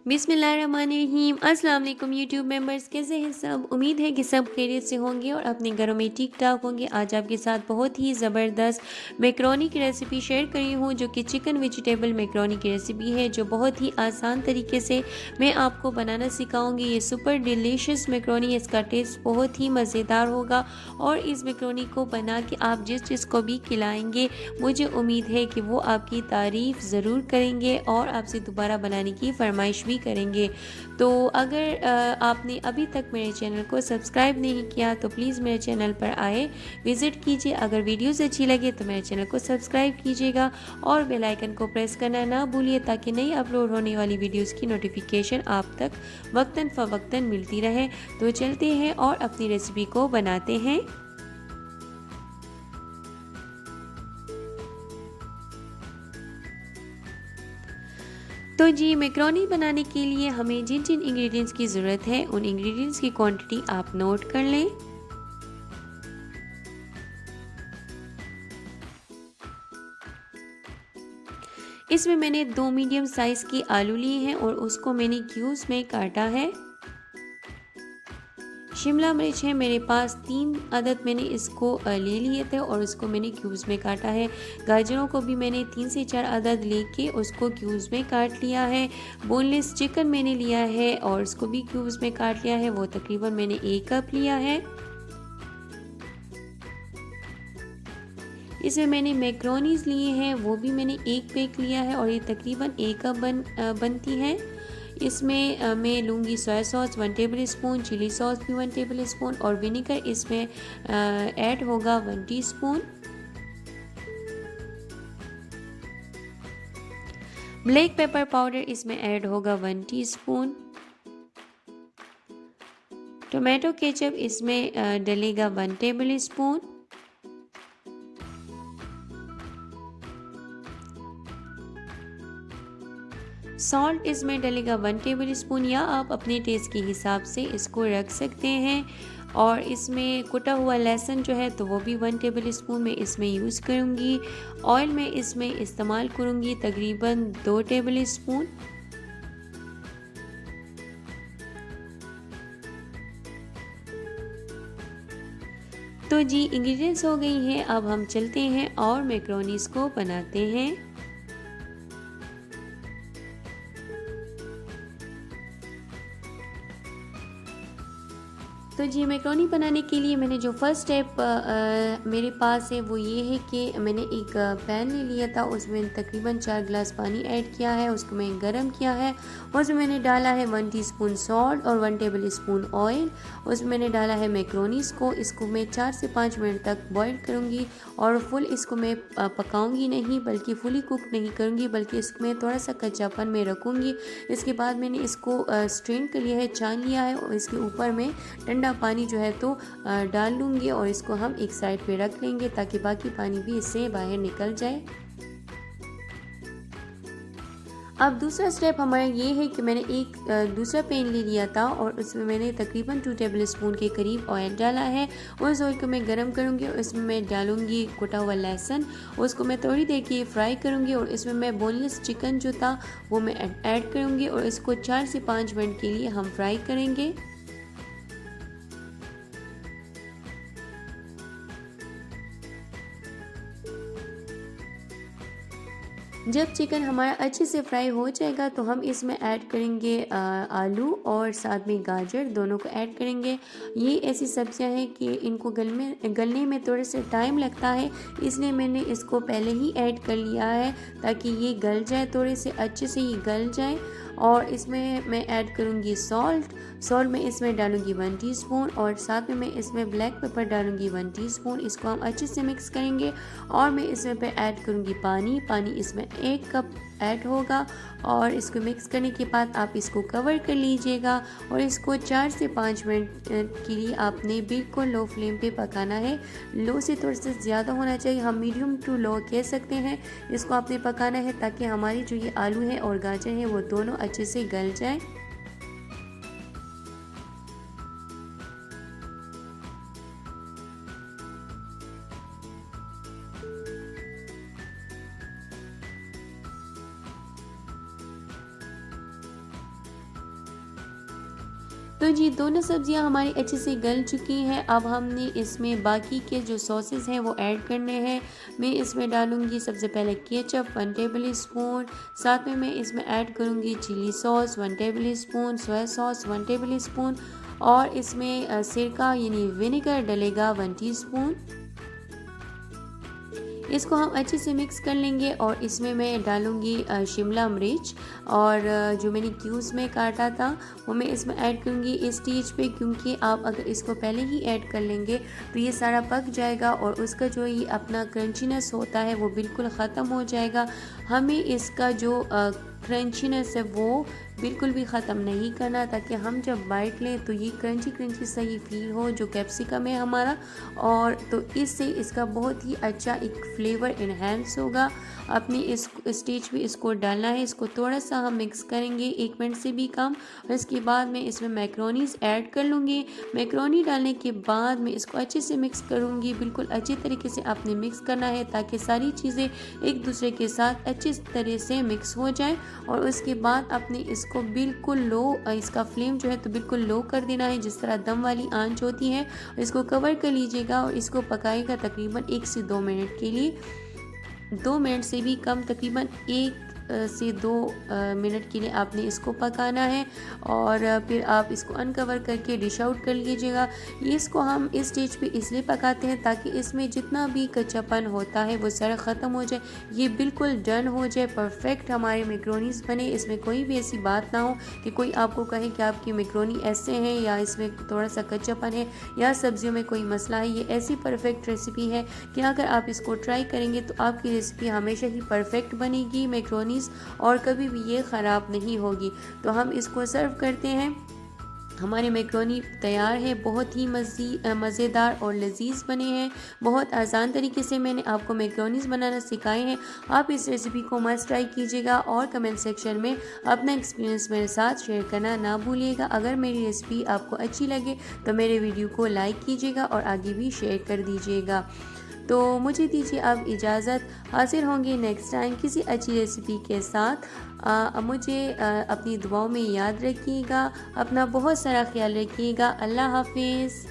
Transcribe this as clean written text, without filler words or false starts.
बिस्मिल्लाहिर्रहमानिर्रहीम। अस्सलाम वालेकुम यूट्यूब मेंबर्स, कैसे हैं सब। उम्मीद है कि सब खैरियत से होंगे और अपने घरों में ठीक ठाक होंगे। आज आपके साथ बहुत ही ज़बरदस्त मैक्रोनी की रेसिपी शेयर करी हूँ, जो कि चिकन वेजिटेबल मैक्रोनी की रेसिपी है, जो बहुत ही आसान तरीके से मैं आपको बनाना सिखाऊंगी। ये सुपर डिलीशियस मैक्रोनी है, इसका टेस्ट बहुत ही मज़ेदार होगा और इस मैक्रोनी को बना के आप जिस को भी खिलाएंगे, मुझे उम्मीद है कि वो आपकी तारीफ़ ज़रूर करेंगे और आपसे दोबारा बनाने की फरमाइश भी करेंगे। तो अगर आपने अभी तक मेरे चैनल को सब्सक्राइब नहीं किया तो प्लीज़ मेरे चैनल पर आए, विज़िट कीजिए। अगर वीडियोस अच्छी लगे तो मेरे चैनल को सब्सक्राइब कीजिएगा और बेल आइकन को प्रेस करना ना भूलिए, ताकि नई अपलोड होने वाली वीडियोस की नोटिफिकेशन आप तक वक्तन फ़वक्तन मिलती रहे। तो चलते हैं और अपनी रेसिपी को बनाते हैं। तो जी, मैक्रोनी बनाने के लिए हमें जिन जिन इंग्रेडिएंट्स की ज़रूरत है, उन इंग्रेडिएंट्स की क्वांटिटी आप नोट कर लें। इसमें मैंने 2 मीडियम साइज़ की आलू लिए हैं और उसको मैंने क्यूब्स में काटा है। शिमला मिर्च है मेरे पास 3 अदद, मैंने इसको ले लिए थे और उसको मैंने क्यूब्स में काटा है। गाजरों को भी मैंने 3 से 4 अदद लेके उसको क्यूब्स में काट लिया है। बोनलेस चिकन मैंने लिया है और उसको भी क्यूब्स में काट लिया है, वो तकरीबन मैंने 1 कप लिया है। इसमें मैंने मैक्रोनीज लिए हैं, वो भी मैंने 1 पैक लिया है और ये तकरीबन 1 कप बनती है। इसमें मैं लूँगी soya sauce 1 tablespoon, chilli sauce भी 1 टेबल स्पून और विनेगर इसमें ऐड होगा 1 टीस्पून। ब्लैक पेपर पाउडर इसमें ऐड होगा 1 टीस्पून। टोमेटो केचप इसमें डलेगा 1 टेबल स्पून। सॉल्ट इसमें डलेगा 1 टेबल स्पून, या आप अपने टेस्ट के हिसाब से इसको रख सकते हैं। और इसमें कुटा हुआ लहसुन जो है तो वो भी 1 टेबल स्पून में इसमें यूज़ करूँगी। ऑयल में इसमें इस्तेमाल करूँगी तकरीबन 2 टेबल स्पून। तो जी, इंग्रेडिएंट्स हो गई हैं, अब हम चलते हैं और मैक्रोनीस को बनाते हैं। तो जी, मैक्रोनी बनाने के लिए मैंने जो फर्स्ट स्टेप मेरे पास है वो ये है कि मैंने एक पैन ले लिया था, उसमें तकरीबन 4 गिलास पानी ऐड किया है, उसको मैं गरम किया है। उसमें मैंने डाला है 1 टीस्पून सॉल्ट और 1 टेबल स्पून ऑयल। उसमें मैंने डाला है मैक्रोनीस को, इसको मैं 4 से 5 मिनट तक बॉईल करूँगी और फुल इसको मैं पकाऊँगी नहीं, बल्कि फुली कुक नहीं करूँगी, बल्कि इसको मैं थोड़ा सा कच्चापन में रखूँगी। इसके बाद मैंने इसको स्ट्रेन कर लिया है, छान लिया है और इसके ऊपर में ठंडा पानी जो है तो डाल लूँगी और इसको हम एक साइड पे रख लेंगे, ताकि बाकी पानी भी इससे बाहर निकल जाए। अब दूसरा स्टेप हमारा ये है कि मैंने एक दूसरा पैन ले लिया था और उसमें मैंने तकरीबन 2 टेबल स्पून के करीब ऑयल डाला है। उस ऑयल को मैं गरम करूँगी और इसमें मैं डालूँगी कुटा हुआ लहसुन। उसको मैं थोड़ी देर के लिए फ्राई करूँगी और इसमें मैं बोनलेस चिकन जो था वो मैं ऐड करूँगी और इसको 4 से 5 मिनट के लिए हम फ्राई करेंगे। जब चिकन हमारा अच्छे से फ्राई हो जाएगा तो हम इसमें ऐड करेंगे आलू और साथ में गाजर, दोनों को ऐड करेंगे। ये ऐसी सब्जियां हैं कि इनको गलने में थोड़ा सा टाइम लगता है, इसलिए मैंने इसको पहले ही ऐड कर लिया है ताकि ये गल जाए, थोड़े से अच्छे से ये गल जाए। और इसमें मैं ऐड करूँगी सॉल्ट मैं इसमें डालूँगी 1 टीस्पून और साथ में मैं इसमें ब्लैक पेपर डालूँगी 1 टीस्पून। इसको हम अच्छे से मिक्स करेंगे और मैं इसमें पे ऐड करूँगी पानी इसमें 1 कप ऐड होगा और इसको मिक्स करने के बाद आप इसको कवर कर लीजिएगा और इसको 4 से 5 मिनट के लिए आपने बिल्कुल लो फ्लेम पे पकाना है। लो से थोड़ा सा ज़्यादा होना चाहिए, हम मीडियम टू लो कह सकते हैं। इसको आपने पकाना है ताकि हमारी जो ये आलू है और गाजर है वो दोनों अच्छे से गल जाए। तो जी दोनों सब्जियां हमारी अच्छे से गल चुकी हैं। अब हमने इसमें बाकी के जो सॉसेस हैं वो ऐड करने हैं। मैं इसमें डालूंगी सबसे पहले केचप 1 टेबल स्पून, साथ में मैं इसमें ऐड करूंगी chilli sauce 1 tablespoon, soya sauce 1 tablespoon और इसमें सिरका यानी विनेगर डलेगा 1 टीस्पून। इसको हम अच्छे से मिक्स कर लेंगे और इसमें मैं डालूंगी शिमला मिर्च और जो मैंने क्यूब्स में काटा था वो मैं इसमें ऐड करूंगी इस स्टेज पे, क्योंकि आप अगर इसको पहले ही ऐड कर लेंगे तो ये सारा पक जाएगा और उसका जो ये अपना क्रंचीनेस होता है वो बिल्कुल ख़त्म हो जाएगा। हमें इसका जो क्रंचीनेस है वो बिल्कुल भी ख़त्म नहीं करना, ताकि हम जब बाइट लें तो ये क्रंची क्रंची सही फील हो जो कैप्सिकम है हमारा, और तो इससे इसका बहुत ही अच्छा एक फ्लेवर इन्हेंस होगा। अपनी इस स्टेज पे इसको डालना है। इसको थोड़ा सा हम मिक्स करेंगे 1 मिनट से भी कम, और इसके बाद मैं इसमें मैक्रोनीस ऐड कर लूँगी। मैक्रोनी डालने के बाद मैं इसको अच्छे से मिक्स करूँगी। बिल्कुल अच्छे तरीके से आपने मिक्स करना है ताकि सारी चीज़ें एक दूसरे के साथ अच्छी तरह से मिक्स हो जाए। और उसके बाद आपने इसको बिल्कुल लो, इसका फ्लेम जो है तो बिल्कुल लो कर देना है, जिस तरह दम वाली आंच होती है। इसको कवर कर लीजिएगा और इसको पकाएगा तकरीबन 1 से 2 मिनट के लिए। 2 मिनट से भी कम, तकरीबन 1 से 2 मिनट के लिए आपने इसको पकाना है और फिर आप इसको अनकवर करके डिश आउट कर लीजिएगा। इसको हम इस स्टेज पे इसलिए पकाते हैं ताकि इसमें जितना भी कच्चापन होता है वो सारा ख़त्म हो जाए, ये बिल्कुल डन हो जाए, परफेक्ट हमारे मैक्रोनीस बने। इसमें कोई भी ऐसी बात ना हो कि कोई आपको कहे कि आपकी मैक्रोनी ऐसे हैं या इसमें थोड़ा सा कच्चापन है या सब्जियों में कोई मसला है। ये ऐसी परफेक्ट रेसिपी है कि अगर आप इसको ट्राई करेंगे तो आपकी रेसिपी हमेशा ही परफेक्ट बनेगी मैक्रोनी और कभी भी ये ख़राब नहीं होगी। तो हम इसको सर्व करते हैं। हमारे मैक्रोनी तैयार है, बहुत ही मज़ेदार और लजीज बने हैं। बहुत आसान तरीके से मैंने आपको मैक्रोनीस बनाना सिखाए हैं। आप इस रेसिपी को मस्ट ट्राई कीजिएगा और कमेंट सेक्शन में अपना एक्सपीरियंस मेरे साथ शेयर करना ना भूलिएगा। अगर मेरी रेसिपी आपको अच्छी लगे तो मेरे वीडियो को लाइक कीजिएगा और आगे भी शेयर कर दीजिएगा। तो मुझे दीजिए अब इजाज़त। हाजिर होंगे नेक्स्ट टाइम किसी अच्छी रेसिपी के साथ। मुझे अपनी दुआओं में याद रखिएगा। अपना बहुत सारा ख्याल रखिएगा। अल्लाह हाफिज़।